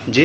جی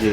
جی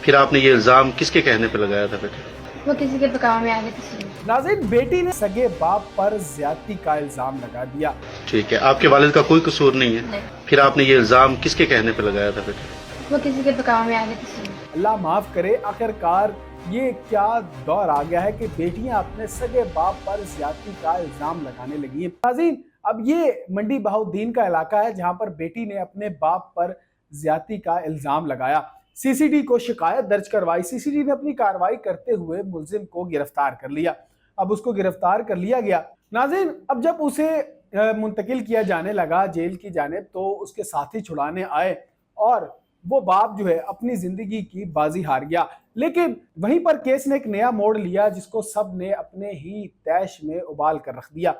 پھر آپ نے یہ الزام کس کے کہنے پہ لگایا تھا بیٹے؟ وہ کسی کے بکاؤ میں آ گئے تھے۔ ناظرین، بیٹی نے سگے باپ پر زیادتی کا الزام لگا دیا۔ ٹھیک ہے، آپ کے والد کا کوئی قصور نہیں ہے؟ نہیں، پھر آپ نے یہ الزام کس کے کہنے پہ لگایا تھا بیٹے؟ وہ کسی کے بکاؤ میں آ گئے تھے۔ اللہ معاف کرے، آخرکار یہ کیا دور آ گیا ہے کہ بیٹیاں اپنے سگے باپ پر زیادتی کا الزام لگانے لگی ہیں۔ ناظرین، اب یہ منڈی بہاؤالدین کا علاقہ ہے جہاں پر بیٹی نے اپنے باپ پر زیادتی کا الزام لگایا۔ سی سی ڈی کو شکایت درج کروائی، سی سی ڈی نے اپنی کارروائی کرتے ہوئے ملزم کو گرفتار کر لیا۔ اب اس کو گرفتار کر لیا گیا۔ ناظرین، اب جب اسے منتقل کیا جانے لگا جیل کی جانب تو اس کے ساتھی چھڑانے آئے اور وہ باپ جو ہے اپنی زندگی کی بازی ہار گیا۔ لیکن وہیں پر کیس نے ایک نیا موڑ لیا جس کو سب نے اپنے ہی تیش میں ابال کر رکھ دیا۔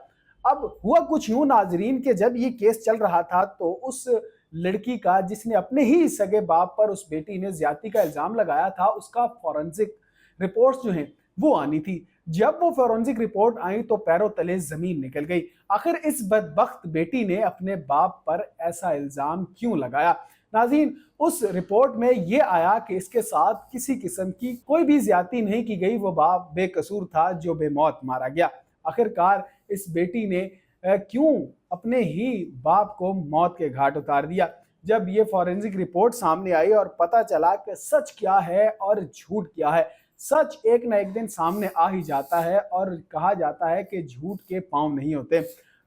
اب ہوا کچھ یوں ناظرین کہ جب یہ کیس چل رہا تھا تو اس لڑکی کا جس نے اپنے ہی سگے باپ پر اس بیٹی نے زیادتی کا الزام لگایا تھا، اس کا فورنزک رپورٹس جو ہیں وہ آنی تھی۔ جب وہ فورنزک رپورٹ آئیں تو پیروں تلے زمین نکل گئی۔ آخر اس بدبخت بیٹی نے اپنے باپ پر ایسا الزام کیوں لگایا؟ ناظرین، اس رپورٹ میں یہ آیا کہ اس کے ساتھ کسی قسم کی کوئی بھی زیادتی نہیں کی گئی، وہ باپ بے قصور تھا جو بے موت مارا گیا۔ آخرکار اس بیٹی نے کیوں اپنے ہی باپ کو موت کے گھاٹ اتار دیا؟ جب یہ فورنزک رپورٹ سامنے آئی اور پتہ چلا کہ سچ کیا ہے اور جھوٹ کیا ہے، سچ ایک نہ ایک دن سامنے آ ہی جاتا ہے اور کہا جاتا ہے کہ جھوٹ کے پاؤں نہیں ہوتے۔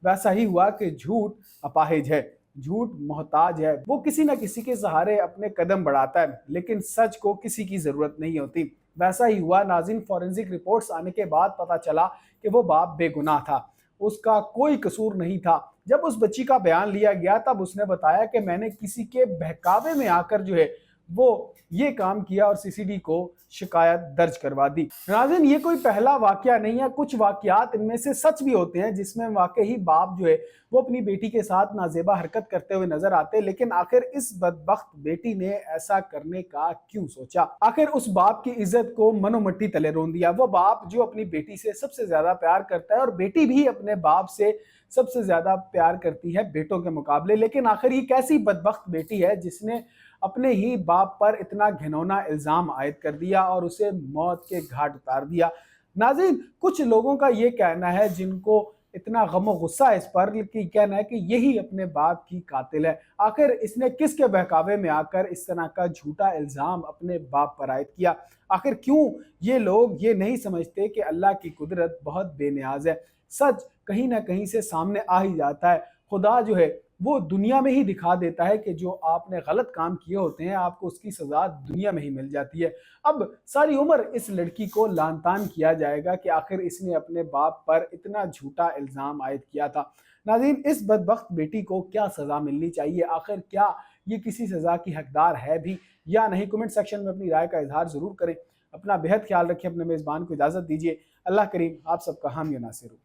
ویسا ہی ہوا کہ جھوٹ اپاہج ہے، جھوٹ محتاج ہے، وہ کسی نہ کسی کے سہارے اپنے قدم بڑھاتا ہے، لیکن سچ کو کسی کی ضرورت نہیں ہوتی۔ ویسا ہی ہوا ناظرین، فورنزک رپورٹس آنے کے بعد پتہ چلا کہ وہ باپ بے گناہ تھا، اس کا کوئی قصور نہیں تھا۔ جب اس بچی کا بیان لیا گیا تب اس نے بتایا کہ میں نے کسی کے بہکاوے میں آ کر جو ہے وہ یہ کام کیا اور سی سی ڈی کو شکایت درج کروا دی۔ ناظرین، یہ کوئی پہلا واقعہ نہیں ہے، کچھ واقعات ان میں سے سچ بھی ہوتے ہیں جس میں واقعی باپ جو ہے وہ اپنی بیٹی کے ساتھ نازیبا حرکت کرتے ہوئے نظر آتے، لیکن آخر اس بدبخت بیٹی نے ایسا کرنے کا کیوں سوچا؟ آخر اس باپ کی عزت کو منو مٹی تلے رون دیا۔ وہ باپ جو اپنی بیٹی سے سب سے زیادہ پیار کرتا ہے اور بیٹی بھی اپنے باپ سے سب سے زیادہ پیار کرتی ہے بیٹوں کے مقابلے، لیکن آخر یہ کیسی بدبخت بیٹی ہے جس نے اپنے ہی باپ پر اتنا گھنونا الزام عائد کر دیا اور اسے موت کے گھاٹ اتار دیا۔ ناظرین، کچھ لوگوں کا یہ کہنا ہے جن کو اتنا غم و غصہ ہے اس پر، کہ کہنا ہے کہ یہی اپنے باپ کی قاتل ہے۔ آخر اس نے کس کے بہکاوے میں آ کر اس طرح کا جھوٹا الزام اپنے باپ پر عائد کیا؟ آخر کیوں یہ لوگ یہ نہیں سمجھتے کہ اللہ کی قدرت بہت بے نیاز ہے؟ سچ کہیں نہ کہیں سے سامنے آ ہی جاتا ہے۔ خدا جو ہے وہ دنیا میں ہی دکھا دیتا ہے کہ جو آپ نے غلط کام کیے ہوتے ہیں آپ کو اس کی سزا دنیا میں ہی مل جاتی ہے۔ اب ساری عمر اس لڑکی کو لعن طعن کیا جائے گا کہ آخر اس نے اپنے باپ پر اتنا جھوٹا الزام عائد کیا تھا۔ ناظرین، اس بدبخت بیٹی کو کیا سزا ملنی چاہیے؟ آخر کیا یہ کسی سزا کی حقدار ہے بھی یا نہیں؟ کمنٹ سیکشن میں اپنی رائے کا اظہار ضرور کریں۔ اپنا بہت خیال رکھیں، اپنے میزبان کو اجازت دیجیے۔ اللہ کریم آپ سب کا حامی و ناصر ہو۔